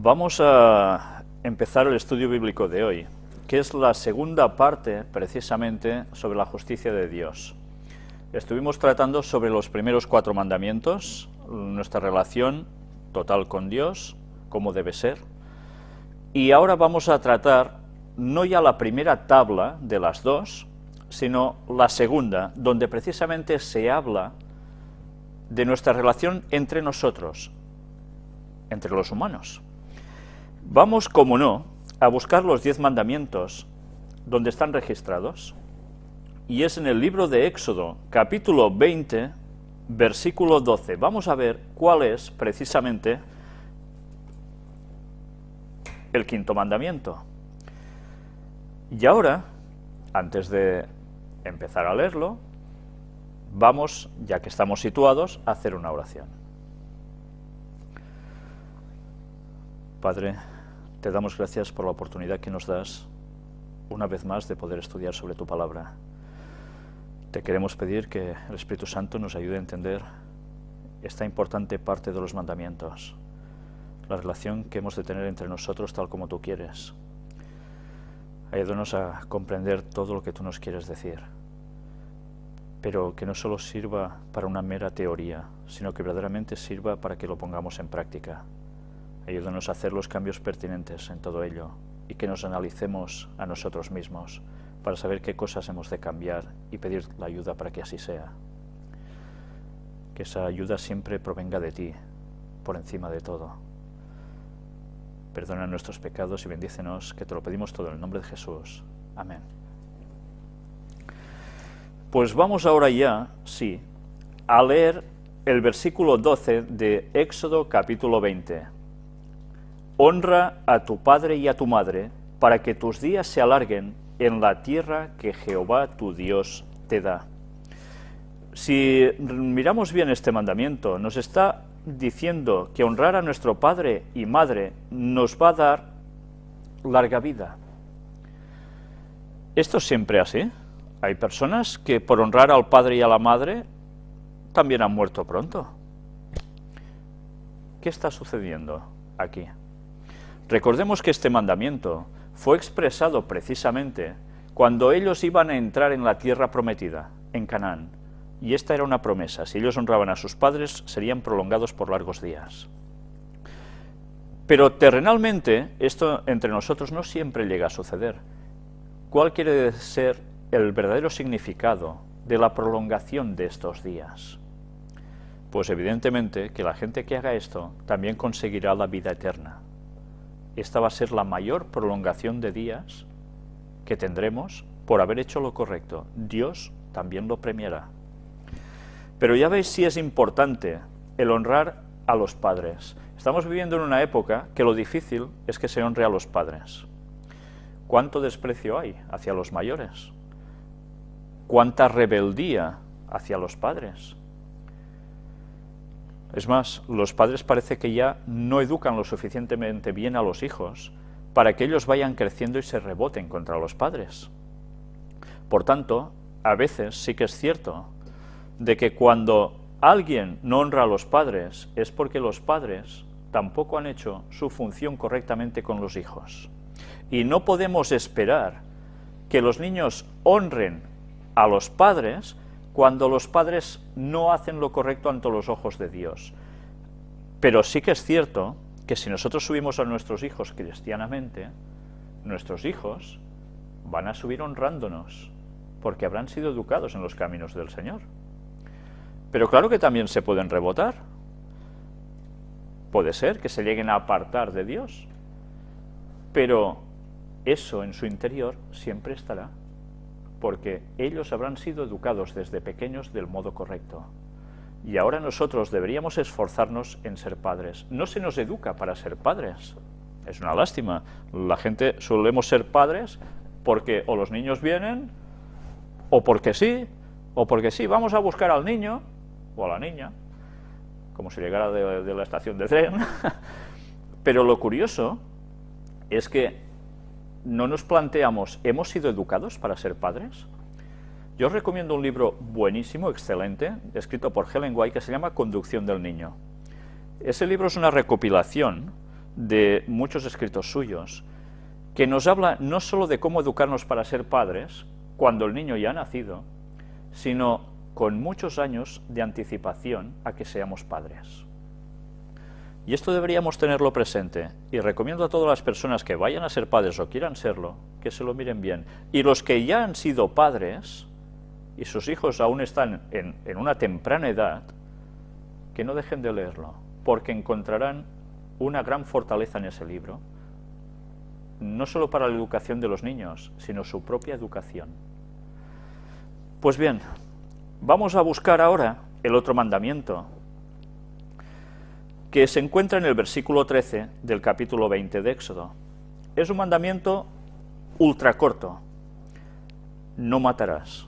Vamos a empezar el estudio bíblico de hoy, que es la segunda parte, precisamente, sobre la justicia de Dios. Estuvimos tratando sobre los primeros 4 mandamientos, nuestra relación total con Dios, cómo debe ser, y ahora vamos a tratar no ya la primera tabla de las 2, sino la segunda, donde precisamente se habla de nuestra relación entre nosotros, entre los humanos. Vamos, como no, a buscar los 10 mandamientos donde están registrados, y es en el libro de Éxodo, capítulo 20, versículo 12. Vamos a ver cuál es precisamente el 5.º mandamiento. Y ahora, antes de empezar a leerlo, vamos, ya que estamos situados, a hacer una oración. Padre, te damos gracias por la oportunidad que nos das, una vez más, de poder estudiar sobre tu palabra. Te queremos pedir que el Espíritu Santo nos ayude a entender esta importante parte de los mandamientos, la relación que hemos de tener entre nosotros tal como tú quieres. Ayúdanos a comprender todo lo que tú nos quieres decir, pero que no solo sirva para una mera teoría, sino que verdaderamente sirva para que lo pongamos en práctica. Ayúdanos a hacer los cambios pertinentes en todo ello y que nos analicemos a nosotros mismos para saber qué cosas hemos de cambiar y pedir la ayuda para que así sea. Que esa ayuda siempre provenga de ti, por encima de todo. Perdona nuestros pecados y bendícenos, que te lo pedimos todo en el nombre de Jesús. Amén. Pues vamos ahora ya, sí, a leer el versículo 12 de Éxodo capítulo 20. Honra a tu padre y a tu madre, para que tus días se alarguen en la tierra que Jehová tu Dios te da. Si miramos bien este mandamiento, nos está diciendo que honrar a nuestro padre y madre nos va a dar larga vida. ¿Esto es siempre así? Hay personas que por honrar al padre y a la madre también han muerto pronto. ¿Qué está sucediendo aquí? Recordemos que este mandamiento fue expresado precisamente cuando ellos iban a entrar en la tierra prometida, en Canaán, y esta era una promesa: si ellos honraban a sus padres, serían prolongados por largos días. Pero terrenalmente, esto entre nosotros no siempre llega a suceder. ¿Cuál quiere ser el verdadero significado de la prolongación de estos días? Pues evidentemente que la gente que haga esto también conseguirá la vida eterna. Esta va a ser la mayor prolongación de días que tendremos por haber hecho lo correcto. Dios también lo premiará. Pero ya veis si es importante el honrar a los padres. Estamos viviendo en una época que lo difícil es que se honre a los padres. ¿Cuánto desprecio hay hacia los mayores? ¿Cuánta rebeldía hacia los padres? Es más, los padres parece que ya no educan lo suficientemente bien a los hijos para que ellos vayan creciendo y se reboten contra los padres. Por tanto, a veces sí que es cierto de que cuando alguien no honra a los padres es porque los padres tampoco han hecho su función correctamente con los hijos. Y no podemos esperar que los niños honren a los padres cuando los padres no hacen lo correcto ante los ojos de Dios. Pero sí que es cierto que si nosotros subimos a nuestros hijos cristianamente, nuestros hijos van a subir honrándonos, porque habrán sido educados en los caminos del Señor. Pero claro que también se pueden rebotar. Puede ser que se lleguen a apartar de Dios, pero eso en su interior siempre estará, porque ellos habrán sido educados desde pequeños del modo correcto. Y ahora nosotros deberíamos esforzarnos en ser padres. No se nos educa para ser padres. Es una lástima. La gente solemos ser padres porque o los niños vienen, o porque sí, vamos a buscar al niño o a la niña, como si llegara de la estación de tren. Pero lo curioso es que no nos planteamos, ¿hemos sido educados para ser padres? Yo os recomiendo un libro buenísimo, excelente, escrito por Ellen White, que se llama Conducción del niño. Ese libro es una recopilación de muchos escritos suyos, que nos habla no solo de cómo educarnos para ser padres, cuando el niño ya ha nacido, sino con muchos años de anticipación a que seamos padres. Y esto deberíamos tenerlo presente, y recomiendo a todas las personas que vayan a ser padres o quieran serlo, que se lo miren bien. Y los que ya han sido padres, y sus hijos aún están en una temprana edad, que no dejen de leerlo, porque encontrarán una gran fortaleza en ese libro, no solo para la educación de los niños, sino su propia educación. Pues bien, vamos a buscar ahora el otro mandamiento, que se encuentra en el versículo 13 del capítulo 20 de Éxodo. Es un mandamiento ultra corto: no matarás.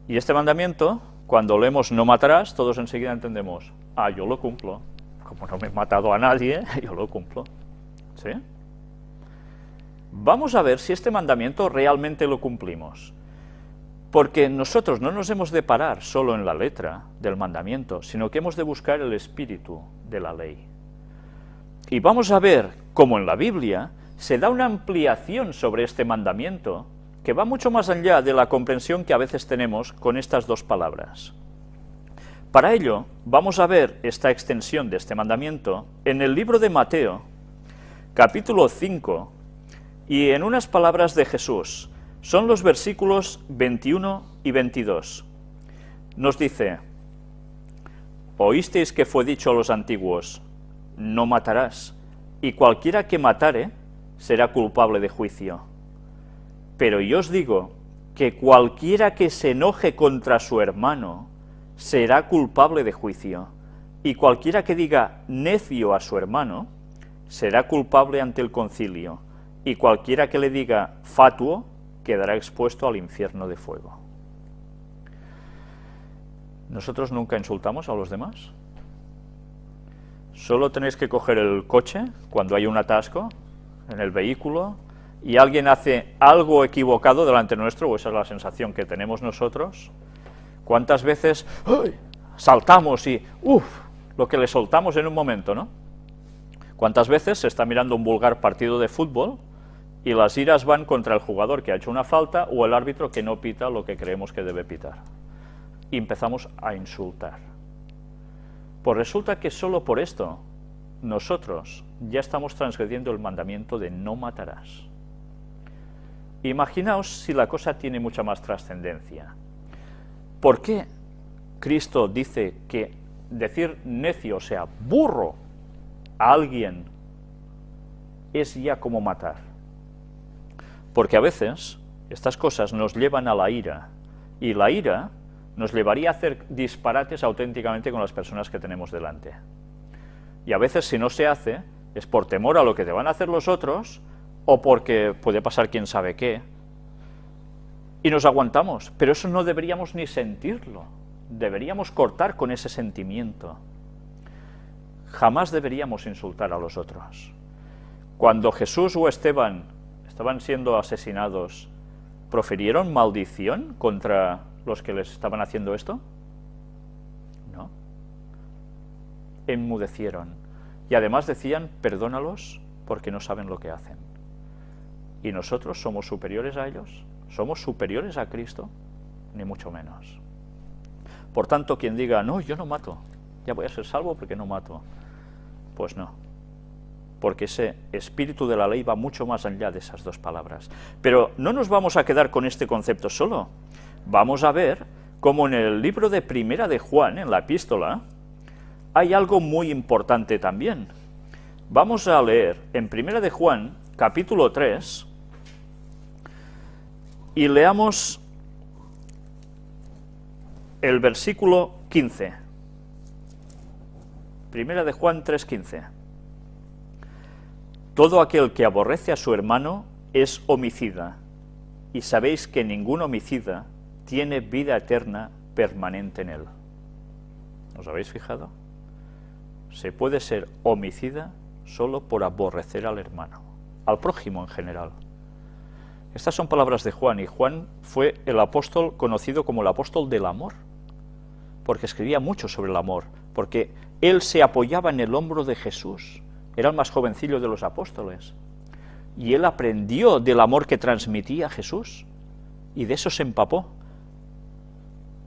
Y este mandamiento, cuando leemos no matarás, todos enseguida entendemos: ah, yo lo cumplo, como no me he matado a nadie, yo lo cumplo. ¿Sí? Vamos a ver si este mandamiento realmente lo cumplimos. Porque nosotros no nos hemos de parar solo en la letra del mandamiento, sino que hemos de buscar el espíritu de la ley. Y vamos a ver cómo en la Biblia se da una ampliación sobre este mandamiento que va mucho más allá de la comprensión que a veces tenemos con estas dos palabras. Para ello, vamos a ver esta extensión de este mandamiento en el libro de Mateo, capítulo 5, y en unas palabras de Jesús. Son los versículos 21 y 22. Nos dice: oísteis que fue dicho a los antiguos, no matarás, y cualquiera que matare será culpable de juicio. Pero yo os digo que cualquiera que se enoje contra su hermano será culpable de juicio, y cualquiera que diga necio a su hermano será culpable ante el concilio, y cualquiera que le diga fatuo quedará expuesto al infierno de fuego. ¿Nosotros nunca insultamos a los demás? Solo tenéis que coger el coche cuando hay un atasco en el vehículo y alguien hace algo equivocado delante nuestro, o esa es la sensación que tenemos nosotros. ¿Cuántas veces saltamos y lo que le soltamos en un momento, ¿no? ¿Cuántas veces se está mirando un vulgar partido de fútbol y las iras van contra el jugador que ha hecho una falta o el árbitro que no pita lo que creemos que debe pitar? Y empezamos a insultar. Pues resulta que solo por esto nosotros ya estamos transgrediendo el mandamiento de no matarás. Imaginaos si la cosa tiene mucha más trascendencia. ¿Por qué Cristo dice que decir necio, o sea, burro, a alguien es ya como matar? Porque a veces estas cosas nos llevan a la ira, y la ira nos llevaría a hacer disparates auténticamente con las personas que tenemos delante. Y a veces, si no se hace, es por temor a lo que te van a hacer los otros, o porque puede pasar quién sabe qué, y nos aguantamos. Pero eso no deberíamos ni sentirlo, deberíamos cortar con ese sentimiento. Jamás deberíamos insultar a los otros. Cuando Jesús o Esteban estaban siendo asesinados, ¿profirieron maldición contra los que les estaban haciendo esto? No. Enmudecieron. Y además decían, perdónalos porque no saben lo que hacen. ¿Y nosotros somos superiores a ellos? ¿Somos superiores a Cristo? Ni mucho menos. Por tanto, quien diga, no, yo no mato, ya voy a ser salvo porque no mato, pues no. Porque ese espíritu de la ley va mucho más allá de esas dos palabras. Pero no nos vamos a quedar con este concepto solo. Vamos a ver cómo en el libro de Primera de Juan, en la epístola, hay algo muy importante también. Vamos a leer en Primera de Juan, capítulo 3, y leamos el versículo 15. Primera de Juan 3:15. Todo aquel que aborrece a su hermano es homicida, y sabéis que ningún homicida tiene vida eterna permanente en él. ¿Os habéis fijado? Se puede ser homicida solo por aborrecer al hermano, al prójimo en general. Estas son palabras de Juan, y Juan fue el apóstol conocido como el apóstol del amor, porque escribía mucho sobre el amor, porque él se apoyaba en el hombro de Jesús, era el más jovencillo de los apóstoles, y él aprendió del amor que transmitía Jesús, y de eso se empapó.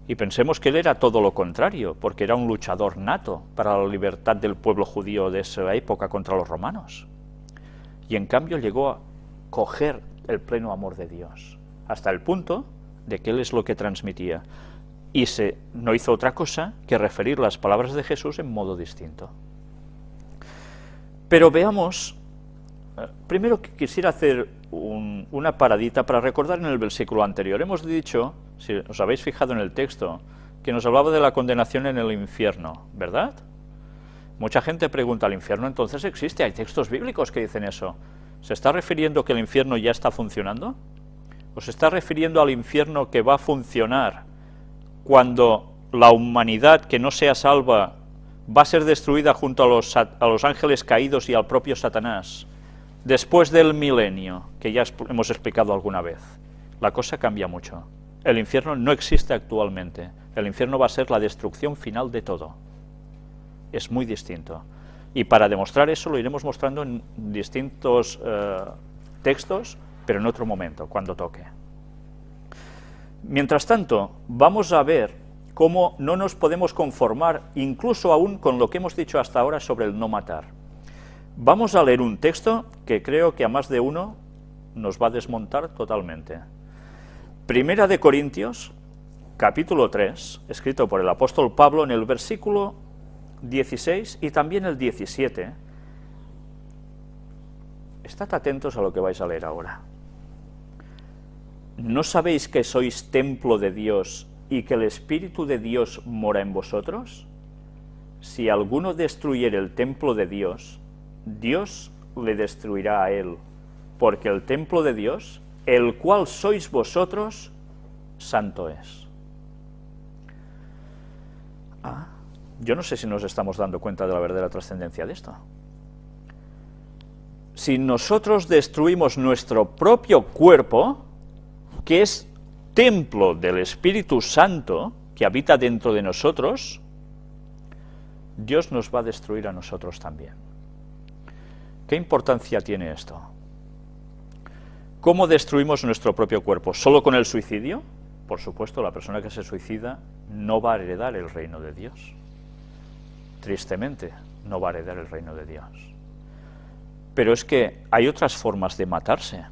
Y pensemos que él era todo lo contrario, porque era un luchador nato para la libertad del pueblo judío de esa época contra los romanos. Y en cambio llegó a coger el pleno amor de Dios, hasta el punto de que él es lo que transmitía. Y no hizo otra cosa que referir las palabras de Jesús en modo distinto. Pero veamos, primero quisiera hacer una paradita para recordar en el versículo anterior. Hemos dicho, si os habéis fijado en el texto, que nos hablaba de la condenación en el infierno, ¿verdad? Mucha gente pregunta, ¿el infierno entonces existe? Hay textos bíblicos que dicen eso. ¿Se está refiriendo que el infierno ya está funcionando? ¿O se está refiriendo al infierno que va a funcionar cuando la humanidad que no sea salva va a ser destruida junto a los ángeles caídos y al propio Satanás, después del milenio, que ya hemos explicado alguna vez? La cosa cambia mucho. El infierno no existe actualmente. El infierno va a ser la destrucción final de todo. Es muy distinto. Y para demostrar eso lo iremos mostrando en distintos textos, pero en otro momento, cuando toque. Mientras tanto, vamos a ver cómo no nos podemos conformar, incluso aún con lo que hemos dicho hasta ahora sobre el no matar. Vamos a leer un texto que creo que a más de uno nos va a desmontar totalmente. Primera de Corintios, capítulo 3, escrito por el apóstol Pablo, en el versículo 16 y también el 17. Estad atentos a lo que vais a leer ahora. ¿No sabéis que sois templo de Dios y que el Espíritu de Dios mora en vosotros? Si alguno destruyere el templo de Dios, Dios le destruirá a él, porque el templo de Dios, el cual sois vosotros, santo es. Yo no sé si nos estamos dando cuenta de la verdadera trascendencia de esto. Si nosotros destruimos nuestro propio cuerpo, que es templo del Espíritu Santo, que habita dentro de nosotros, Dios nos va a destruir a nosotros también. ¿Qué importancia tiene esto? ¿Cómo destruimos nuestro propio cuerpo? ¿Solo con el suicidio? Por supuesto, la persona que se suicida no va a heredar el reino de Dios. Tristemente, no va a heredar el reino de Dios. Pero es que hay otras formas de matarse,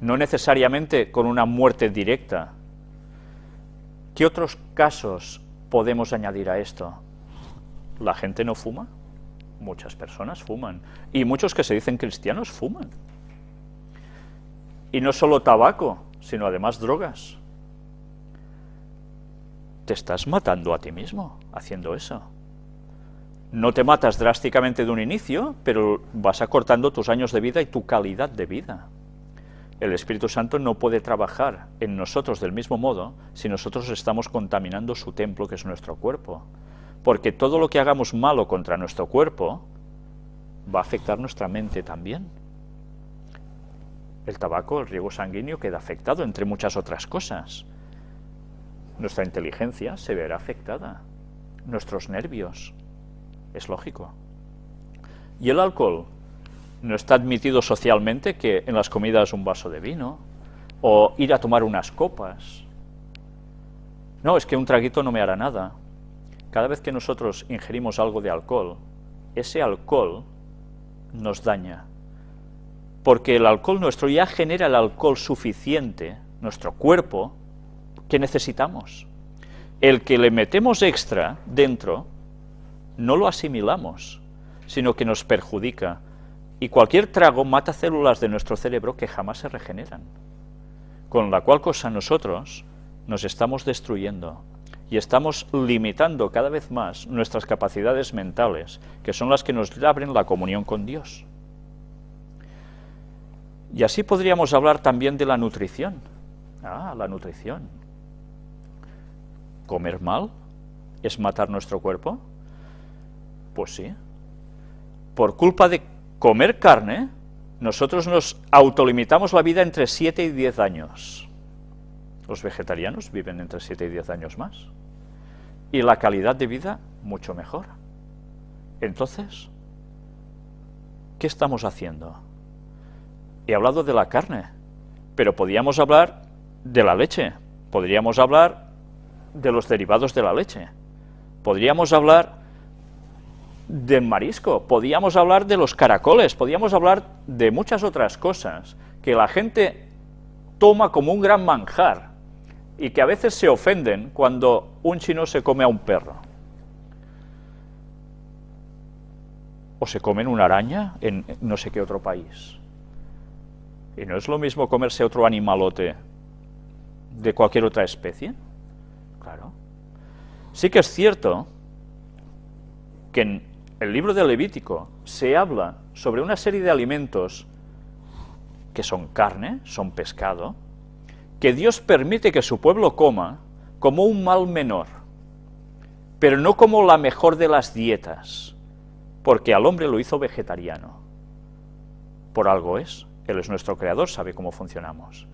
no necesariamente con una muerte directa. ¿Qué otros casos podemos añadir a esto? ¿La gente no fuma? Muchas personas fuman, y muchos que se dicen cristianos fuman. Y no solo tabaco, sino además drogas. Te estás matando a ti mismo haciendo eso. No te matas drásticamente de un inicio, pero vas acortando tus años de vida y tu calidad de vida. El Espíritu Santo no puede trabajar en nosotros del mismo modo si nosotros estamos contaminando su templo, que es nuestro cuerpo. Porque todo lo que hagamos malo contra nuestro cuerpo va a afectar nuestra mente también. El tabaco, el riego sanguíneo queda afectado, entre muchas otras cosas. Nuestra inteligencia se verá afectada. Nuestros nervios. Es lógico. Y el alcohol. No está admitido socialmente que en las comidas un vaso de vino, o ir a tomar unas copas. No, es que un traguito no me hará nada. Cada vez que nosotros ingerimos algo de alcohol, ese alcohol nos daña. Porque el alcohol nuestro ya genera el alcohol suficiente, nuestro cuerpo, que necesitamos. El que le metemos extra dentro, no lo asimilamos, sino que nos perjudica. Y cualquier trago mata células de nuestro cerebro que jamás se regeneran. Con la cual cosa nosotros nos estamos destruyendo y estamos limitando cada vez más nuestras capacidades mentales, que son las que nos abren la comunión con Dios. Y así podríamos hablar también de la nutrición. La nutrición. ¿Comer mal es matar nuestro cuerpo? Pues sí. Por culpa de comer carne, nosotros nos autolimitamos la vida entre 7 y 10 años. Los vegetarianos viven entre 7 y 10 años más. Y la calidad de vida mucho mejor. Entonces, ¿qué estamos haciendo? He hablado de la carne, pero podríamos hablar de la leche, podríamos hablar de los derivados de la leche, podríamos hablar del marisco, podríamos hablar de los caracoles, podríamos hablar de muchas otras cosas que la gente toma como un gran manjar y que a veces se ofenden cuando un chino se come a un perro. O se comen una araña en no sé qué otro país. Y no es lo mismo comerse otro animalote de cualquier otra especie. Claro. Sí que es cierto que en el libro de Levítico se habla sobre una serie de alimentos que son carne, son pescado, que Dios permite que su pueblo coma como un mal menor, pero no como la mejor de las dietas, porque al hombre lo hizo vegetariano. Por algo es. Él es nuestro creador, sabe cómo funcionamos.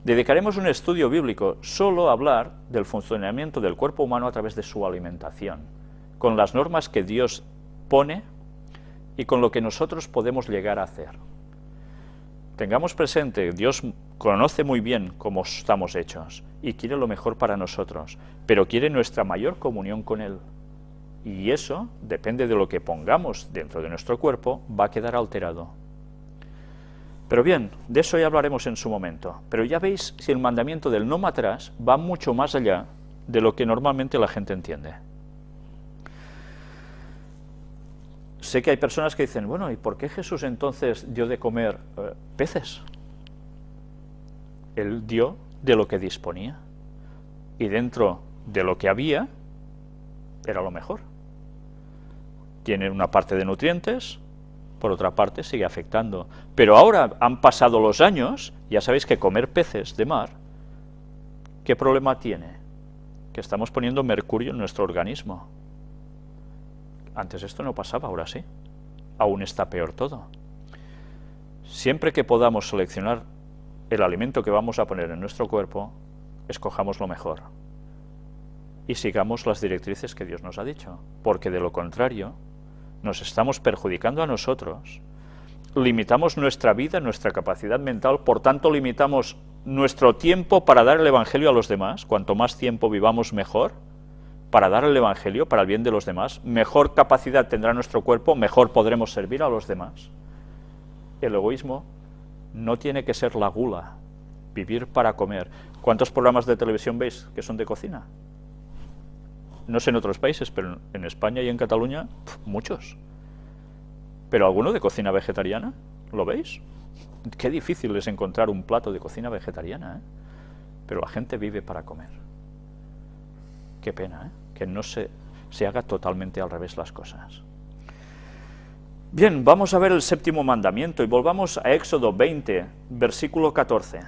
Dedicaremos un estudio bíblico solo a hablar del funcionamiento del cuerpo humano a través de su alimentación, con las normas que Dios pone y con lo que nosotros podemos llegar a hacer. Tengamos presente, Dios conoce muy bien cómo estamos hechos y quiere lo mejor para nosotros, pero quiere nuestra mayor comunión con Él. Y eso, depende de lo que pongamos dentro de nuestro cuerpo, va a quedar alterado. Pero bien, de eso ya hablaremos en su momento. Pero ya veis si el mandamiento del no matarás va mucho más allá de lo que normalmente la gente entiende. Sé que hay personas que dicen, bueno, ¿y por qué Jesús entonces dio de comer peces? Él dio de lo que disponía. Y dentro de lo que había, era lo mejor. Tiene una parte de nutrientes, por otra parte sigue afectando. Pero ahora han pasado los años, ya sabéis que comer peces de mar, ¿qué problema tiene? Que estamos poniendo mercurio en nuestro organismo. Antes esto no pasaba, ahora sí. Aún está peor todo. Siempre que podamos seleccionar el alimento que vamos a poner en nuestro cuerpo, escojamos lo mejor. Y sigamos las directrices que Dios nos ha dicho, porque de lo contrario, nos estamos perjudicando a nosotros, limitamos nuestra vida, nuestra capacidad mental, por tanto limitamos nuestro tiempo para dar el Evangelio a los demás. Cuanto más tiempo vivamos mejor, para dar el Evangelio, para el bien de los demás, mejor capacidad tendrá nuestro cuerpo, mejor podremos servir a los demás. El egoísmo no tiene que ser la gula, vivir para comer. ¿Cuántos programas de televisión veis que son de cocina? No sé en otros países, pero en España y en Cataluña, muchos. ¿Pero alguno de cocina vegetariana? ¿Lo veis? Qué difícil es encontrar un plato de cocina vegetariana, ¿eh? Pero la gente vive para comer. Qué pena, ¿eh? Que no se haga totalmente al revés las cosas. Bien, vamos a ver el séptimo mandamiento y volvamos a Éxodo 20, versículo 14.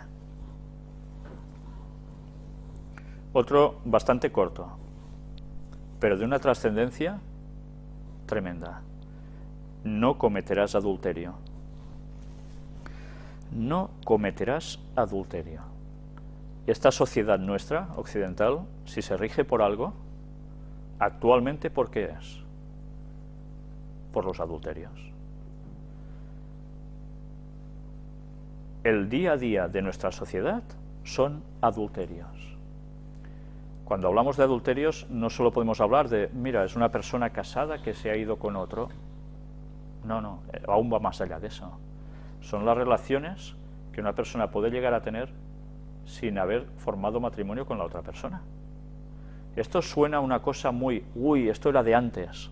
Otro bastante corto, pero de una trascendencia tremenda. No cometerás adulterio. No cometerás adulterio. Esta sociedad nuestra, occidental, si se rige por algo, actualmente, ¿por qué es? Por los adulterios. El día a día de nuestra sociedad son adulterios. Cuando hablamos de adulterios, no solo podemos hablar de, mira, es una persona casada que se ha ido con otro. No, aún va más allá de eso. Son las relaciones que una persona puede llegar a tener sin haber formado matrimonio con la otra persona. Esto suena a una cosa muy, esto era de antes.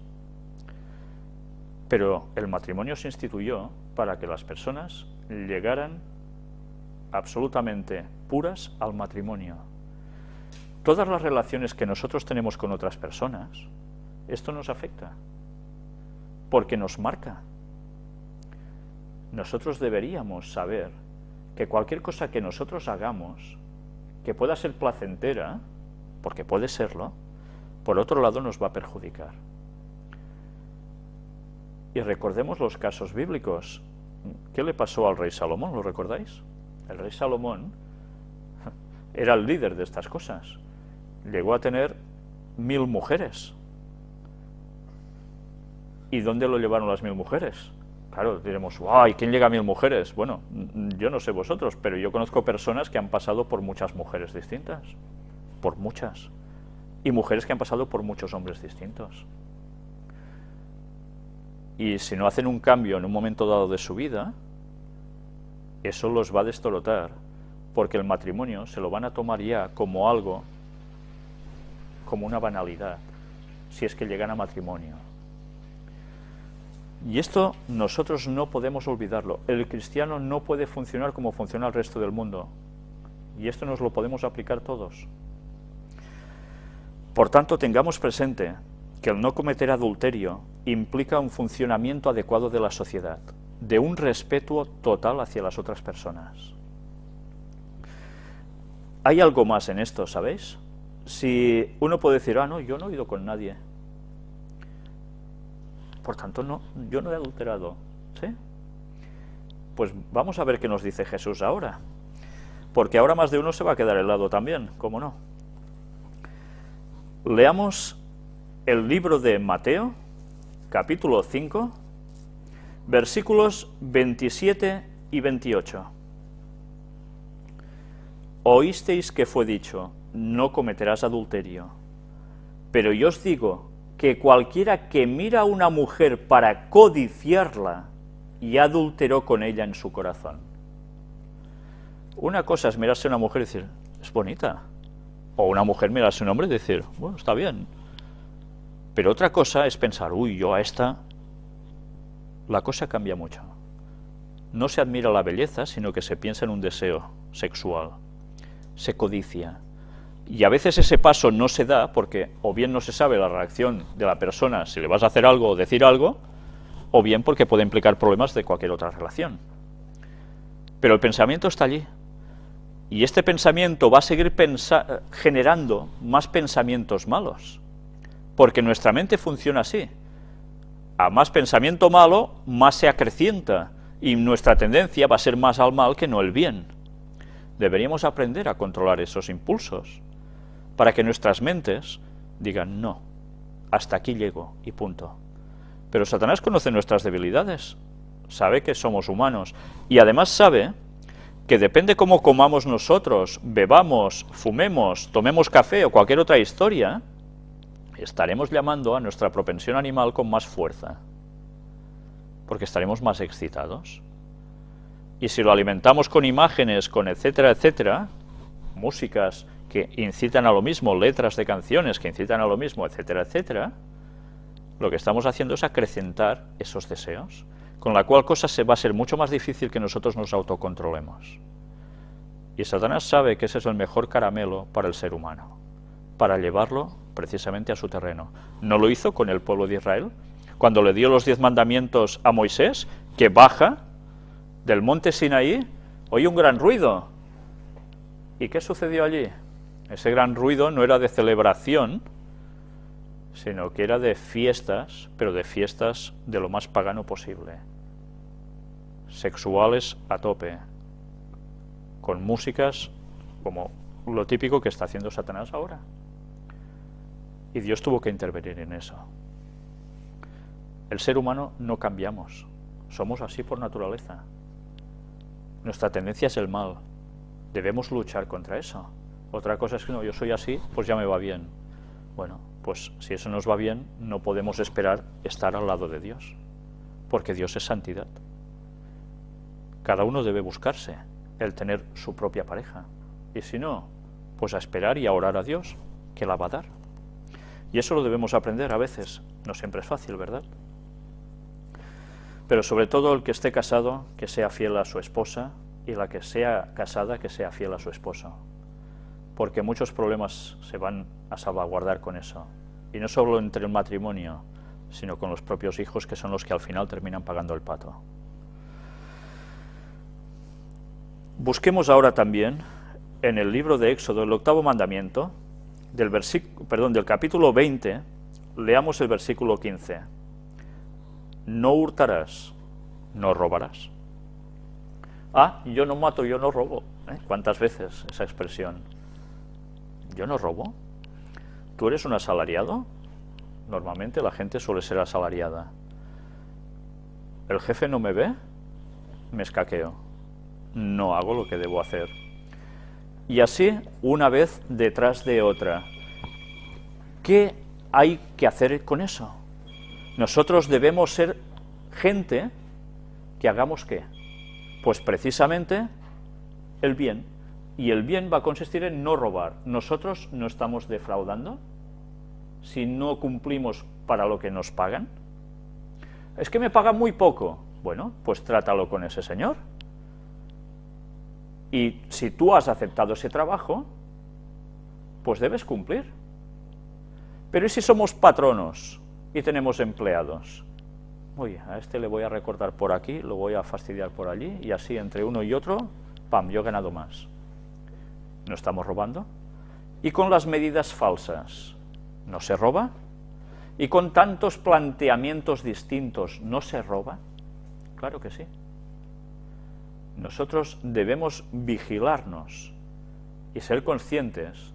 Pero el matrimonio se instituyó para que las personas llegaran absolutamente puras al matrimonio. Todas las relaciones que nosotros tenemos con otras personas, esto nos afecta, porque nos marca. Nosotros deberíamos saber que cualquier cosa que nosotros hagamos, que pueda ser placentera, porque puede serlo, por otro lado nos va a perjudicar. Y recordemos los casos bíblicos. ¿Qué le pasó al rey Salomón? ¿Lo recordáis? El rey Salomón era el líder de estas cosas. Llegó a tener 1000 mujeres. ¿Y dónde lo llevaron las 1000 mujeres? Claro, diremos, ¡ay! ¿Quién llega a 1000 mujeres? Bueno, yo no sé vosotros, pero yo conozco personas que han pasado por muchas mujeres distintas. Por muchas. Y mujeres que han pasado por muchos hombres distintos. Y si no hacen un cambio en un momento dado de su vida, eso los va a destorotar, porque el matrimonio se lo van a tomar ya como algo, como una banalidad, si es que llegan a matrimonio. Y esto nosotros no podemos olvidarlo. El cristiano no puede funcionar como funciona el resto del mundo. Y esto nos lo podemos aplicar todos. Por tanto, tengamos presente que el no cometer adulterio implica un funcionamiento adecuado de la sociedad, de un respeto total hacia las otras personas. Hay algo más en esto, ¿sabéis? Si uno puede decir, no, yo no he ido con nadie, por tanto, no, yo no he adulterado, ¿sí? Pues vamos a ver qué nos dice Jesús ahora, porque ahora más de uno se va a quedar helado también, ¿cómo no? Leamos el libro de Mateo, capítulo 5, versículos 27 y 28. Oísteis que fue dicho, no cometerás adulterio, pero yo os digo que cualquiera que mira a una mujer para codiciarla, ya adulteró con ella en su corazón. Una cosa es mirarse a una mujer y decir, es bonita, o una mujer mirarse a un hombre y decir, bueno, está bien. Pero otra cosa es pensar, uy, yo a esta... La cosa cambia mucho. No se admira la belleza, sino que se piensa en un deseo sexual. Se codicia. Y a veces ese paso no se da porque o bien no se sabe la reacción de la persona si le vas a hacer algo o decir algo, o bien porque puede implicar problemas de cualquier otra relación. Pero el pensamiento está allí. Y este pensamiento va a seguir generando más pensamientos malos. Porque nuestra mente funciona así. A más pensamiento malo, más se acrecienta. Y nuestra tendencia va a ser más al mal que no el bien. Deberíamos aprender a controlar esos impulsos, para que nuestras mentes digan, no, hasta aquí llego y punto. Pero Satanás conoce nuestras debilidades, sabe que somos humanos, y además sabe que depende cómo comamos nosotros, bebamos, fumemos, tomemos café o cualquier otra historia, estaremos llamando a nuestra propensión animal con más fuerza, porque estaremos más excitados. Y si lo alimentamos con imágenes, con etcétera, etcétera, músicas que incitan a lo mismo, letras de canciones que incitan a lo mismo, etcétera, etcétera, lo que estamos haciendo es acrecentar esos deseos, con la cual cosa se va a ser mucho más difícil que nosotros nos autocontrolemos. Y Satanás sabe que ese es el mejor caramelo para el ser humano, para llevarlo precisamente a su terreno. ¿No lo hizo con el pueblo de Israel? Cuando le dio los 10 mandamientos a Moisés, que baja del monte Sinaí, oye un gran ruido. ¿Y qué sucedió allí? Ese gran ruido no era de celebración, sino que era de fiestas, pero de fiestas de lo más pagano posible. Sexuales a tope, con músicas como lo típico que está haciendo Satanás ahora. Y Dios tuvo que intervenir en eso. El ser humano no cambiamos, somos así por naturaleza. Nuestra tendencia es el mal, debemos luchar contra eso. Otra cosa es que no, yo soy así, pues ya me va bien. Bueno, pues si eso nos va bien, no podemos esperar estar al lado de Dios, porque Dios es santidad. Cada uno debe buscarse el tener su propia pareja, y si no, pues a esperar y a orar a Dios, que la va a dar. Y eso lo debemos aprender a veces, no siempre es fácil, ¿verdad? Pero sobre todo el que esté casado, que sea fiel a su esposa, y la que sea casada, que sea fiel a su esposo. Porque muchos problemas se van a salvaguardar con eso. Y no solo entre el matrimonio, sino con los propios hijos, que son los que al final terminan pagando el pato. Busquemos ahora también, en el libro de Éxodo, el 8º mandamiento, del capítulo 20, leamos el versículo 15. No hurtarás, no robarás. Yo no mato, yo no robo. ¿Cuántas veces esa expresión? ¿Yo no robo? ¿Tú eres un asalariado? Normalmente la gente suele ser asalariada. ¿El jefe no me ve? Me escaqueo. No hago lo que debo hacer. Y así, una vez detrás de otra. ¿Qué hay que hacer con eso? Nosotros debemos ser gente que hagamos ¿qué? Pues precisamente el bien. Y el bien va a consistir en no robar. ¿Nosotros no estamos defraudando si no cumplimos para lo que nos pagan? Es que me pagan muy poco. Bueno, pues trátalo con ese señor. Y si tú has aceptado ese trabajo, pues debes cumplir. Pero ¿y si somos patronos y tenemos empleados? Oye, a este le voy a recortar por aquí, lo voy a fastidiar por allí, y así entre uno y otro, ¡pam!, yo he ganado más. ¿No estamos robando? Y con las medidas falsas, ¿no se roba? Y con tantos planteamientos distintos, ¿no se roba? Claro que sí. Nosotros debemos vigilarnos y ser conscientes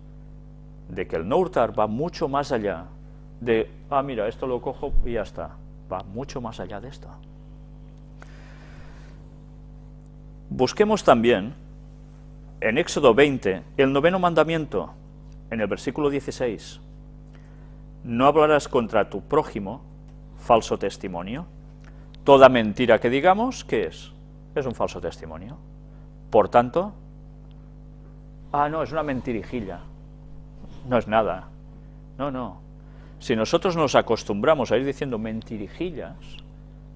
de que el no hurtar va mucho más allá de, mira, esto lo cojo y ya está. Va mucho más allá de esto. Busquemos también en Éxodo 20 el 9º mandamiento, en el versículo 16. No hablarás contra tu prójimo falso testimonio. Toda mentira que digamos, ¿qué es? Es un falso testimonio. Por tanto, no, es una mentirijilla. No es nada. No. Si nosotros nos acostumbramos a ir diciendo mentirijillas,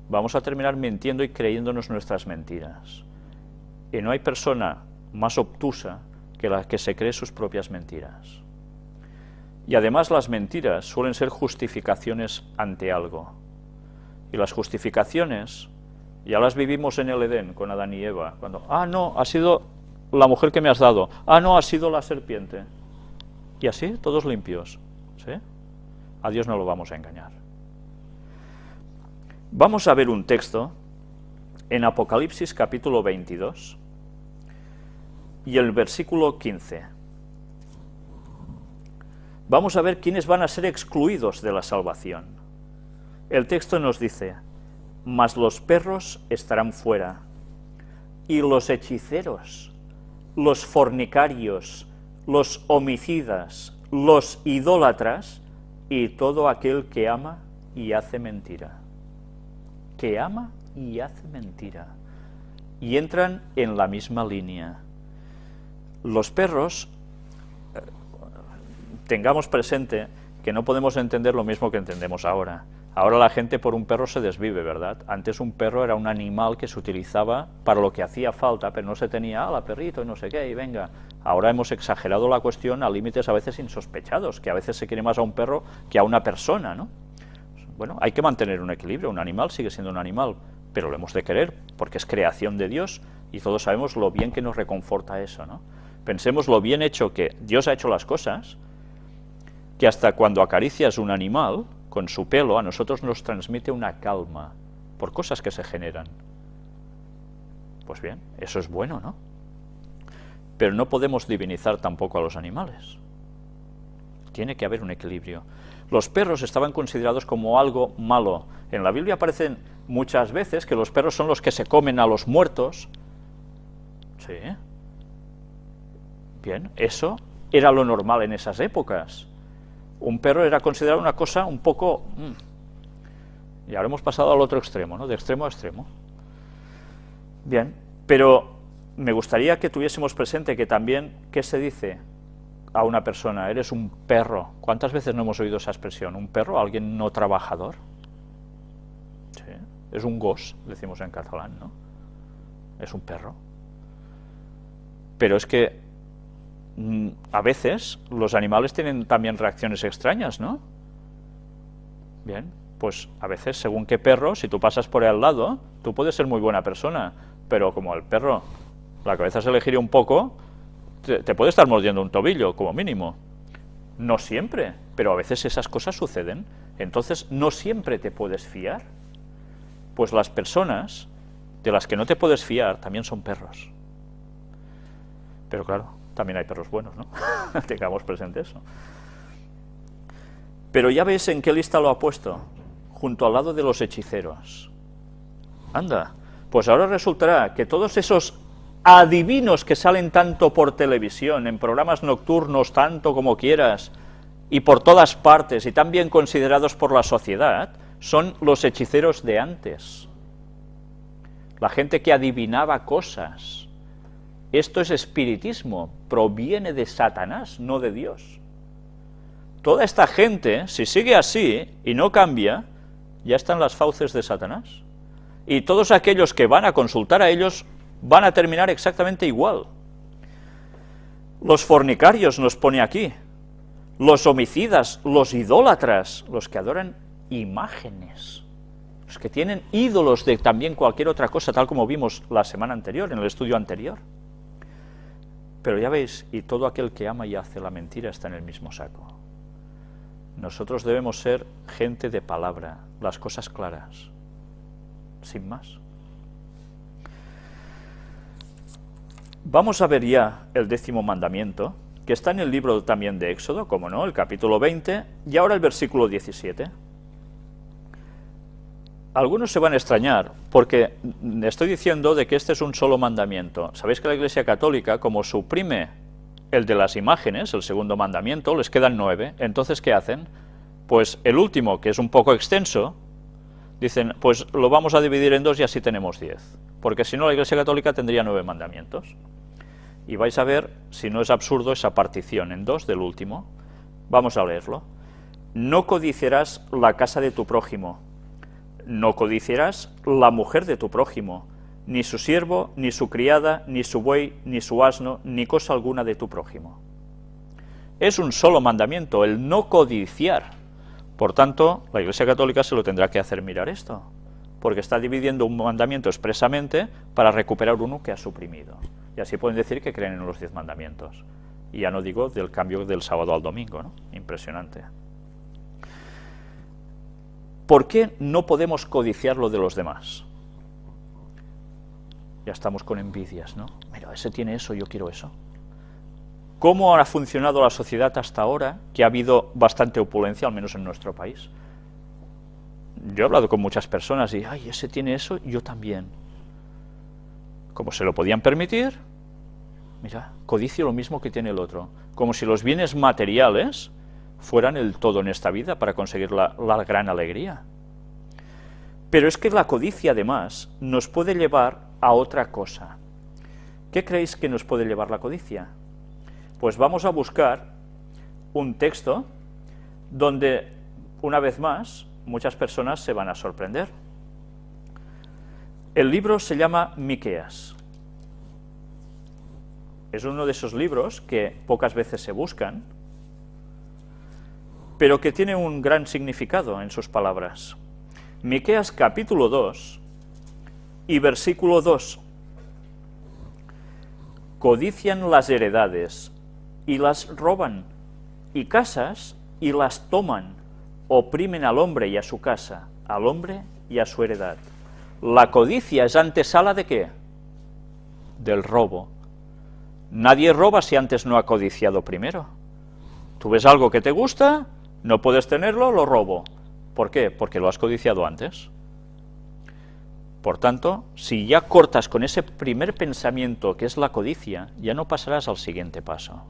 vamos a terminar mintiendo y creyéndonos nuestras mentiras. Y no hay persona más obtusa que la que se cree sus propias mentiras. Y además las mentiras suelen ser justificaciones ante algo. Y las justificaciones ya las vivimos en el Edén con Adán y Eva, cuando, no, ha sido la mujer que me has dado, no, ha sido la serpiente. Y así, todos limpios, ¿sí? A Dios no lo vamos a engañar. Vamos a ver un texto en Apocalipsis capítulo 22 y el versículo 15. Vamos a ver quiénes van a ser excluidos de la salvación. El texto nos dice, mas los perros estarán fuera, y los hechiceros, los fornicarios, los homicidas, los idólatras, y todo aquel que ama y hace mentira. Que ama y hace mentira. Y entran en la misma línea. Los perros, tengamos presente que no podemos entender lo mismo que entendemos ahora. Ahora la gente por un perro se desvive, ¿verdad? Antes un perro era un animal que se utilizaba para lo que hacía falta, pero no se tenía, la perrito y no sé qué, y venga. Ahora hemos exagerado la cuestión a límites a veces insospechados, que a veces se quiere más a un perro que a una persona, ¿no? Bueno, hay que mantener un equilibrio, un animal sigue siendo un animal, pero lo hemos de querer, porque es creación de Dios, y todos sabemos lo bien que nos reconforta eso, ¿no? Pensemos lo bien hecho que Dios ha hecho las cosas, que hasta cuando acaricias un animal con su pelo, a nosotros nos transmite una calma por cosas que se generan. Pues bien, eso es bueno, ¿no? Pero no podemos divinizar tampoco a los animales. Tiene que haber un equilibrio. Los perros estaban considerados como algo malo. En la Biblia aparecen muchas veces que los perros son los que se comen a los muertos. Sí. Bien, eso era lo normal en esas épocas. Un perro era considerado una cosa un poco... Y ahora hemos pasado al otro extremo, ¿no? De extremo a extremo. Bien, pero me gustaría que tuviésemos presente que también, ¿qué se dice a una persona? Eres un perro. ¿Cuántas veces no hemos oído esa expresión? ¿Un perro? ¿Alguien no trabajador? Sí, es un gos, decimos en catalán, ¿no? Es un perro. Pero es que a veces los animales tienen también reacciones extrañas, ¿no? Bien, pues a veces, según qué perro, si tú pasas por ahí al lado, tú puedes ser muy buena persona, pero como el perro, la cabeza se le gire un poco, te puede estar mordiendo un tobillo, como mínimo. No siempre, pero a veces esas cosas suceden. Entonces, no siempre te puedes fiar. Pues las personas de las que no te puedes fiar también son perros. Pero claro, también hay perros buenos, ¿no? Tengamos presente eso. Pero ya ves en qué lista lo ha puesto, junto al lado de los hechiceros. Anda, pues ahora resultará que todos esos adivinos que salen tanto por televisión, en programas nocturnos, tanto como quieras, y por todas partes, y tan bien considerados por la sociedad, son los hechiceros de antes. La gente que adivinaba cosas. Esto es espiritismo, proviene de Satanás, no de Dios. Toda esta gente, si sigue así y no cambia, ya están las fauces de Satanás. Y todos aquellos que van a consultar a ellos van a terminar exactamente igual. Los fornicarios nos pone aquí, los homicidas, los idólatras, los que adoran imágenes, los que tienen ídolos de también cualquier otra cosa, tal como vimos la semana anterior, en el estudio anterior. Pero ya veis, y todo aquel que ama y hace la mentira está en el mismo saco. Nosotros debemos ser gente de palabra, las cosas claras, sin más. Vamos a ver ya el 10º mandamiento, que está en el libro también de Éxodo, como no, el capítulo 20, y ahora el versículo 17. Algunos se van a extrañar, porque estoy diciendo de que este es un solo mandamiento. Sabéis que la Iglesia Católica, como suprime el de las imágenes, el segundo mandamiento, les quedan 9, entonces ¿qué hacen? Pues el último, que es un poco extenso, dicen, pues lo vamos a dividir en 2 y así tenemos 10, porque si no la Iglesia Católica tendría 9 mandamientos. Y vais a ver si no es absurdo esa partición en 2 del último. Vamos a leerlo. No codiciarás la casa de tu prójimo. No codiciarás la mujer de tu prójimo, ni su siervo, ni su criada, ni su buey, ni su asno, ni cosa alguna de tu prójimo. Es un solo mandamiento, el no codiciar. Por tanto, la Iglesia Católica se lo tendrá que hacer mirar esto, porque está dividiendo un mandamiento expresamente para recuperar uno que ha suprimido. Y así pueden decir que creen en los 10 mandamientos. Y ya no digo del cambio del sábado al domingo, ¿no? Impresionante. ¿Por qué no podemos codiciar lo de los demás? Ya estamos con envidias, ¿no? Mira, ese tiene eso, yo quiero eso. ¿Cómo ha funcionado la sociedad hasta ahora, que ha habido bastante opulencia, al menos en nuestro país? Yo he hablado con muchas personas y, ay, ese tiene eso, yo también. Como se lo podían permitir, mira, codicio lo mismo que tiene el otro. Como si los bienes materiales fueran el todo en esta vida para conseguir la gran alegría. Pero es que la codicia, además, nos puede llevar a otra cosa. ¿Qué creéis que nos puede llevar la codicia? Pues vamos a buscar un texto donde, una vez más, muchas personas se van a sorprender. El libro se llama Miqueas. Es uno de esos libros que pocas veces se buscan, pero que tiene un gran significado en sus palabras. Miqueas capítulo 2 y versículo 2. Codician las heredades y las roban, y casas y las toman, oprimen al hombre y a su casa, al hombre y a su heredad. La codicia es antesala ¿de qué? Del robo. Nadie roba si antes no ha codiciado primero. Tú ves algo que te gusta, no puedes tenerlo, lo robo. ¿Por qué? Porque lo has codiciado antes. Por tanto, si ya cortas con ese primer pensamiento que es la codicia, ya no pasarás al siguiente paso.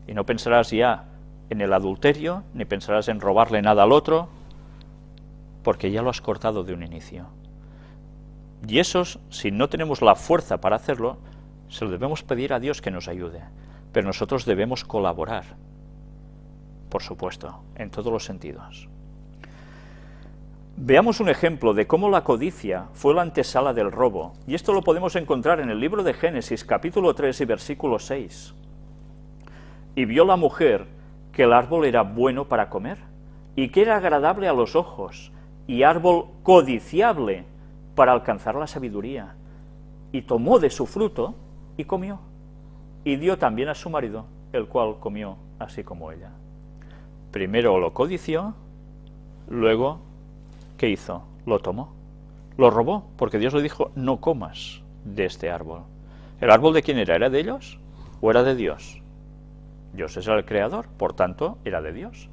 Y no pensarás ya en el adulterio, ni pensarás en robarle nada al otro, porque ya lo has cortado de un inicio. Y esos, si no tenemos la fuerza para hacerlo, se lo debemos pedir a Dios que nos ayude. Pero nosotros debemos colaborar, por supuesto, en todos los sentidos. Veamos un ejemplo de cómo la codicia fue la antesala del robo, y esto lo podemos encontrar en el libro de Génesis, capítulo 3 y versículo 6. Y vio la mujer que el árbol era bueno para comer, y que era agradable a los ojos, y árbol codiciable para alcanzar la sabiduría, y tomó de su fruto y comió, y dio también a su marido, el cual comió así como ella. Primero lo codició, luego, ¿qué hizo? Lo tomó, lo robó, porque Dios le dijo, no comas de este árbol. ¿El árbol de quién era? ¿Era de ellos o era de Dios? Dios es el creador, por tanto, era de Dios.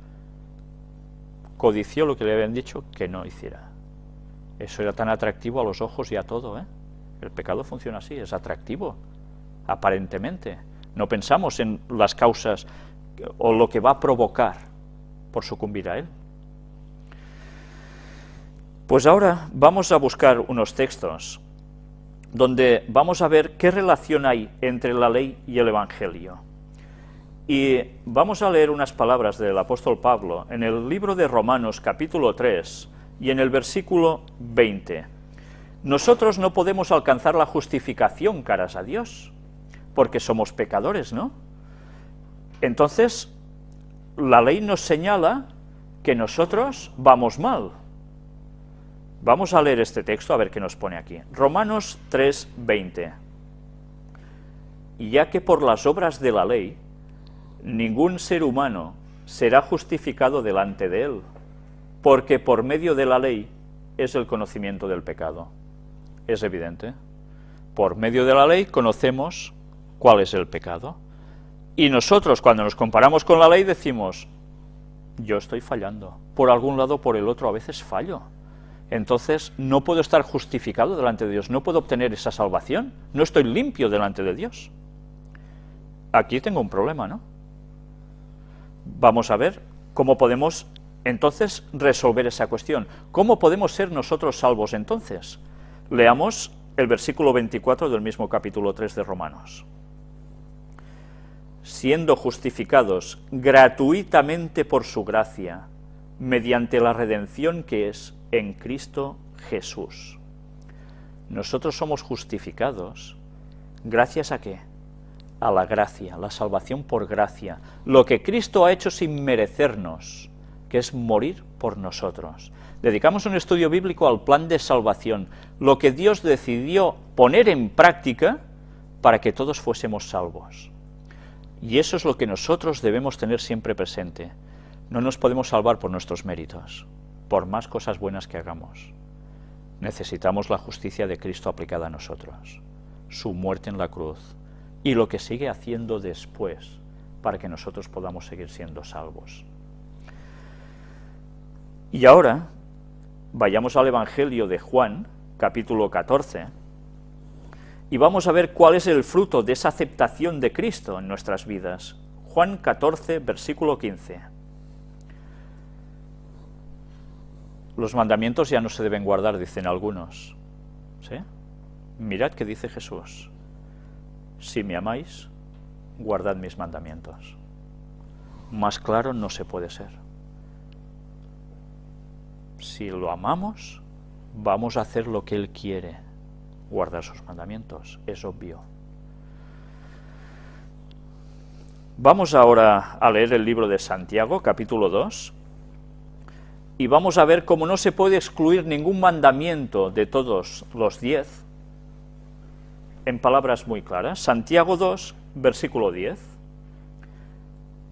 Codició lo que le habían dicho que no hiciera. Eso era tan atractivo a los ojos y a todo, ¿eh? El pecado funciona así, es atractivo, aparentemente. No pensamos en las causas o lo que va a provocar por sucumbir a él. Pues ahora vamos a buscar unos textos donde vamos a ver qué relación hay entre la ley y el Evangelio. Y vamos a leer unas palabras del apóstol Pablo en el libro de Romanos capítulo 3 y en el versículo 20. Nosotros no podemos alcanzar la justificación caras a Dios, porque somos pecadores, ¿no? Entonces, la ley nos señala que nosotros vamos mal. Vamos a leer este texto a ver qué nos pone aquí. Romanos 3:20. Ya que por las obras de la ley, ningún ser humano será justificado delante de él, porque por medio de la ley es el conocimiento del pecado. Es evidente. Por medio de la ley conocemos cuál es el pecado. Y nosotros, cuando nos comparamos con la ley, decimos, yo estoy fallando. Por algún lado o por el otro a veces fallo. Entonces no puedo estar justificado delante de Dios, no puedo obtener esa salvación, no estoy limpio delante de Dios. Aquí tengo un problema, ¿no? Vamos a ver cómo podemos entonces resolver esa cuestión. ¿Cómo podemos ser nosotros salvos entonces? Leamos el versículo 24 del mismo capítulo 3 de Romanos. Siendo justificados gratuitamente por su gracia, mediante la redención que es en Cristo Jesús. Nosotros somos justificados, ¿gracias a qué? A la gracia, la salvación por gracia, lo que Cristo ha hecho sin merecernos, que es morir por nosotros. Dedicamos un estudio bíblico al plan de salvación, lo que Dios decidió poner en práctica para que todos fuésemos salvos. Y eso es lo que nosotros debemos tener siempre presente. No nos podemos salvar por nuestros méritos, por más cosas buenas que hagamos. Necesitamos la justicia de Cristo aplicada a nosotros, su muerte en la cruz, y lo que sigue haciendo después, para que nosotros podamos seguir siendo salvos. Y ahora, vayamos al Evangelio de Juan, capítulo 14, y vamos a ver cuál es el fruto de esa aceptación de Cristo en nuestras vidas. Juan 14, versículo 15. Los mandamientos ya no se deben guardar, dicen algunos. ¿Sí? Mirad qué dice Jesús. Si me amáis, guardad mis mandamientos. Más claro no se puede ser. Si lo amamos, vamos a hacer lo que Él quiere, guardar sus mandamientos, es obvio. Vamos ahora a leer el libro de Santiago, capítulo 2, y vamos a ver cómo no se puede excluir ningún mandamiento de todos los 10, en palabras muy claras. Santiago 2, versículo 10,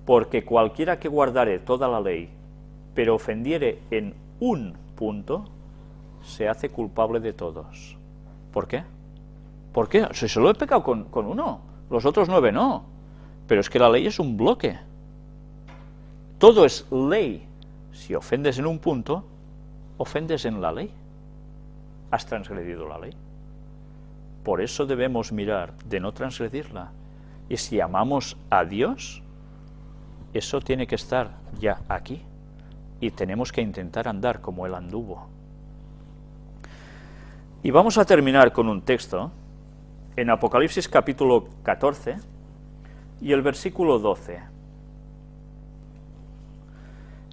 porque cualquiera que guardare toda la ley, pero ofendiere en un punto, se hace culpable de todos. ¿Por qué? ¿Por qué? Si solo he pecado con uno, los otros 9 no. Pero es que la ley es un bloque. Todo es ley. Si ofendes en un punto, ofendes en la ley. Has transgredido la ley. Por eso debemos mirar de no transgredirla. Y si amamos a Dios, eso tiene que estar ya aquí. Y tenemos que intentar andar como Él anduvo. Y vamos a terminar con un texto en Apocalipsis capítulo 14 y el versículo 12.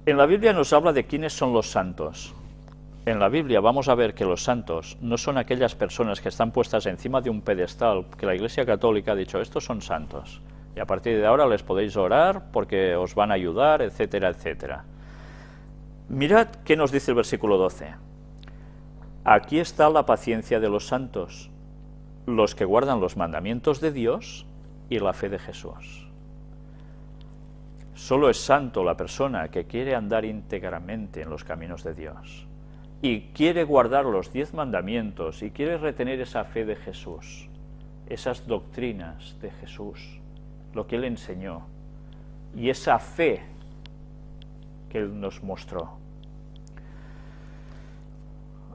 En la Biblia nos habla de quiénes son los santos. En la Biblia vamos a ver que los santos no son aquellas personas que están puestas encima de un pedestal, que la Iglesia Católica ha dicho, estos son santos, y a partir de ahora les podéis orar porque os van a ayudar, etcétera, etcétera. Mirad qué nos dice el versículo 12. Aquí está la paciencia de los santos, los que guardan los mandamientos de Dios y la fe de Jesús. Solo es santo la persona que quiere andar íntegramente en los caminos de Dios y quiere guardar los 10 mandamientos y quiere retener esa fe de Jesús, esas doctrinas de Jesús, lo que Él enseñó y esa fe que Él nos mostró.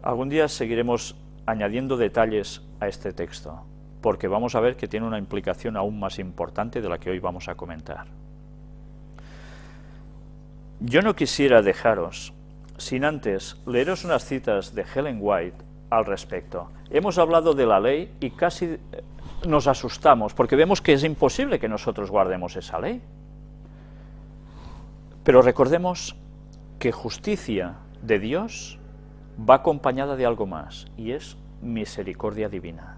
Algún día seguiremos añadiendo detalles a este texto, porque vamos a ver que tiene una implicación aún más importante de la que hoy vamos a comentar. Yo no quisiera dejaros sin antes leeros unas citas de Ellen White al respecto. Hemos hablado de la ley y casi nos asustamos, porque vemos que es imposible que nosotros guardemos esa ley. Pero recordemos que justicia de Dios va acompañada de algo más, y es misericordia divina.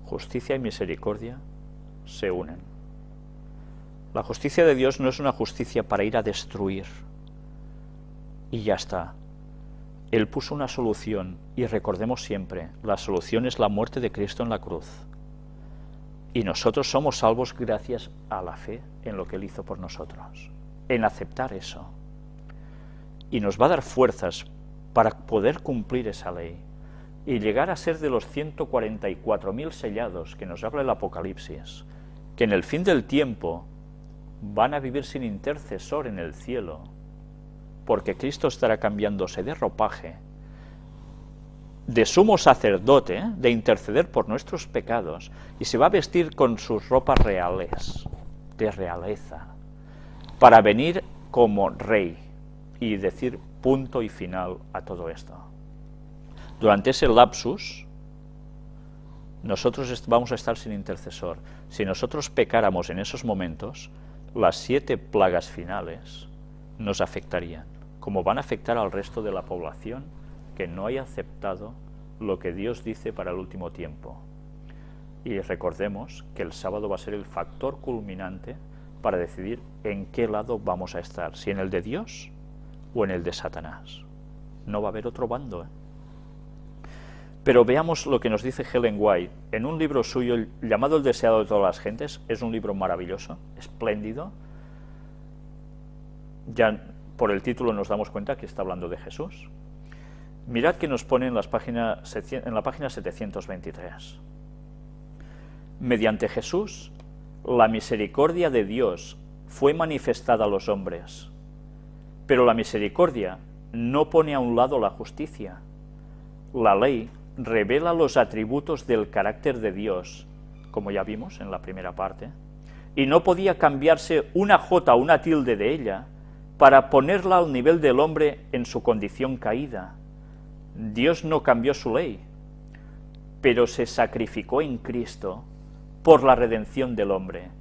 Justicia y misericordia se unen. La justicia de Dios no es una justicia para ir a destruir, y ya está. Él puso una solución, y recordemos siempre, la solución es la muerte de Cristo en la cruz. Y nosotros somos salvos gracias a la fe en lo que Él hizo por nosotros, en aceptar eso. Y nos va a dar fuerzas para poder cumplir esa ley y llegar a ser de los 144.000 sellados que nos habla el Apocalipsis, que en el fin del tiempo van a vivir sin intercesor en el cielo, porque Cristo estará cambiándose de ropaje, de sumo sacerdote, de interceder por nuestros pecados, y se va a vestir con sus ropas reales, de realeza, para venir como rey y decir punto y final a todo esto. Durante ese lapsus, nosotros vamos a estar sin intercesor. Si nosotros pecáramos en esos momentos, las 7 plagas finales nos afectarían, como van a afectar al resto de la población que no haya aceptado lo que Dios dice para el último tiempo. Y recordemos que el sábado va a ser el factor culminante para decidir en qué lado vamos a estar, si en el de Dios o en el de Satanás. No va a haber otro bando, ¿eh? Pero veamos lo que nos dice Ellen White en un libro suyo llamado El deseado de todas las gentes. Es un libro maravilloso, espléndido. Ya por el título nos damos cuenta que está hablando de Jesús. Mirad que nos pone en la página 723. Mediante Jesús, la misericordia de Dios fue manifestada a los hombres, pero la misericordia no pone a un lado la justicia. La ley revela los atributos del carácter de Dios, como ya vimos en la primera parte, y no podía cambiarse una jota o una tilde de ella para ponerla al nivel del hombre en su condición caída. Dios no cambió su ley, pero se sacrificó en Cristo por la redención del hombre.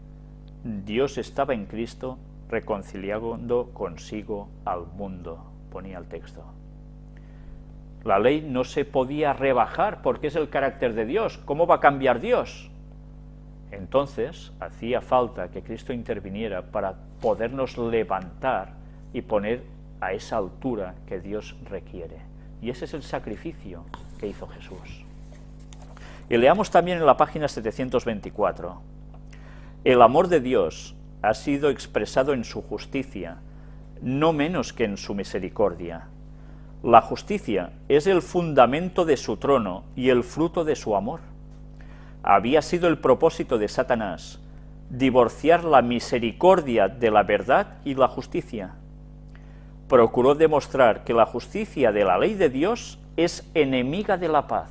Dios estaba en Cristo reconciliando consigo al mundo, ponía el texto. La ley no se podía rebajar porque es el carácter de Dios. ¿Cómo va a cambiar Dios? Entonces hacía falta que Cristo interviniera para podernos levantar y poner a esa altura que Dios requiere. Y ese es el sacrificio que hizo Jesús. Y leamos también en la página 724. El amor de Dios ha sido expresado en su justicia, no menos que en su misericordia. La justicia es el fundamento de su trono y el fruto de su amor. Había sido el propósito de Satanás divorciar la misericordia de la verdad y la justicia. Procuró demostrar que la justicia de la ley de Dios es enemiga de la paz.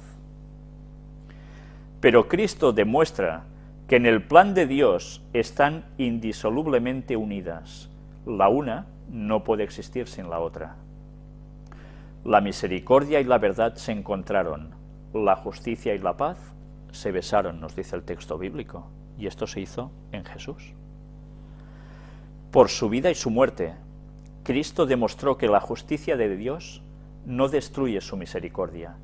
Pero Cristo demuestra que en el plan de Dios están indisolublemente unidas. La una no puede existir sin la otra. La misericordia y la verdad se encontraron, la justicia y la paz se besaron, nos dice el texto bíblico, y esto se hizo en Jesús. Por su vida y su muerte, Cristo demostró que la justicia de Dios no destruye su misericordia,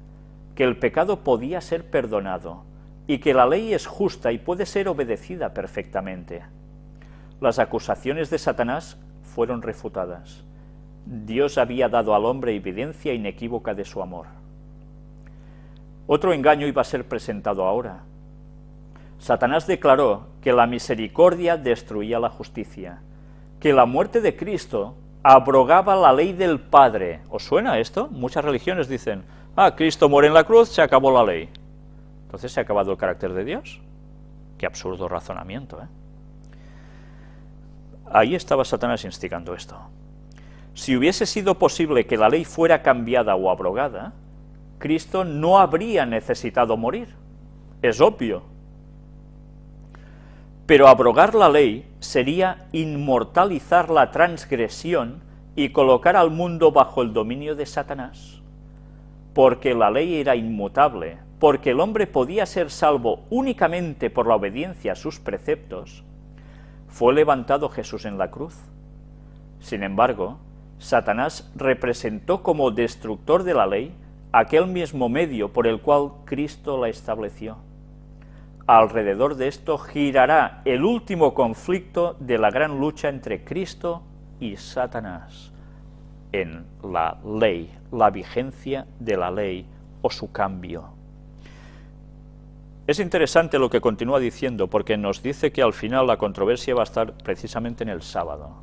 que el pecado podía ser perdonado y que la ley es justa y puede ser obedecida perfectamente. Las acusaciones de Satanás fueron refutadas. Dios había dado al hombre evidencia inequívoca de su amor. Otro engaño iba a ser presentado ahora. Satanás declaró que la misericordia destruía la justicia, que la muerte de Cristo abrogaba la ley del Padre. ¿Os suena esto? Muchas religiones dicen, Cristo muere en la cruz, se acabó la ley. Entonces, ¿se ha acabado el carácter de Dios? Qué absurdo razonamiento, ¿eh? Ahí estaba Satanás instigando esto. Si hubiese sido posible que la ley fuera cambiada o abrogada, Cristo no habría necesitado morir, es obvio. Pero abrogar la ley sería inmortalizar la transgresión y colocar al mundo bajo el dominio de Satanás. Porque la ley era inmutable, porque el hombre podía ser salvo únicamente por la obediencia a sus preceptos, fue levantado Jesús en la cruz. Sin embargo, Satanás representó como destructor de la ley aquel mismo medio por el cual Cristo la estableció. Alrededor de esto girará el último conflicto de la gran lucha entre Cristo y Satanás, en la ley, la vigencia de la ley o su cambio. Es interesante lo que continúa diciendo, porque nos dice que al final la controversia va a estar precisamente en el sábado,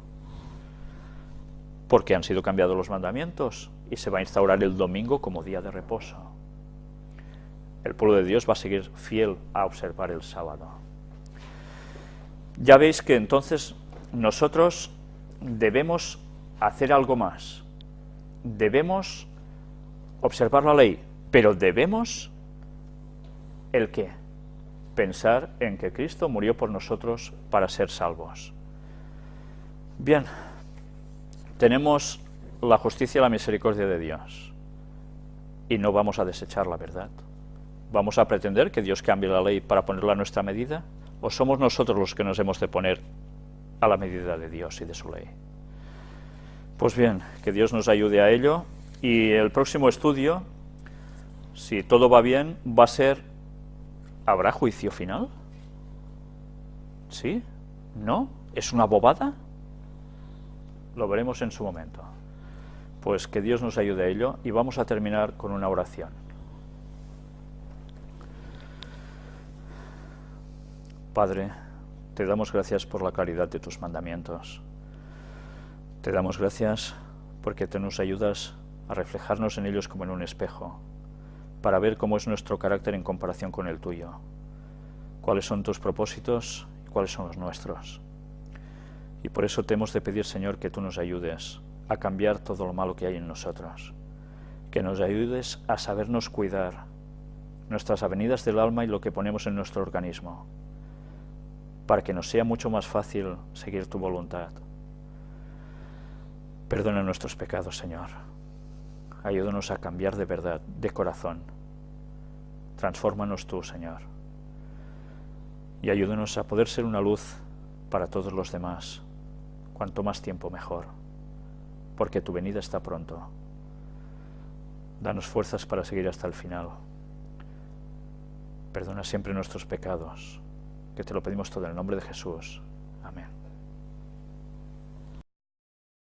porque han sido cambiados los mandamientos y se va a instaurar el domingo como día de reposo. El pueblo de Dios va a seguir fiel a observar el sábado. Ya veis que entonces nosotros debemos hacer algo más. Debemos observar la ley, pero debemos ¿el qué? Pensar en que Cristo murió por nosotros para ser salvos. Bien, tenemos la justicia y la misericordia de Dios y no vamos a desechar la verdad. ¿Vamos a pretender que Dios cambie la ley para ponerla a nuestra medida? ¿O somos nosotros los que nos hemos de poner a la medida de Dios y de su ley? Pues bien, que Dios nos ayude a ello, y el próximo estudio, si todo va bien, va a ser: ¿habrá juicio final? ¿Sí? ¿No? ¿Es una bobada? Lo veremos en su momento. Pues que Dios nos ayude a ello, y vamos a terminar con una oración. Padre, te damos gracias por la claridad de tus mandamientos. Te damos gracias porque te nos ayudas a reflejarnos en ellos como en un espejo, para ver cómo es nuestro carácter en comparación con el tuyo, cuáles son tus propósitos y cuáles son los nuestros. Y por eso te hemos de pedir, Señor, que tú nos ayudes a cambiar todo lo malo que hay en nosotros, que nos ayudes a sabernos cuidar nuestras avenidas del alma y lo que ponemos en nuestro organismo, para que nos sea mucho más fácil seguir tu voluntad. Perdona nuestros pecados, Señor. Ayúdanos a cambiar de verdad, de corazón. Transfórmanos tú, Señor. Y ayúdanos a poder ser una luz para todos los demás. Cuanto más tiempo, mejor, porque tu venida está pronto. Danos fuerzas para seguir hasta el final. Perdona siempre nuestros pecados, que te lo pedimos todo en el nombre de Jesús.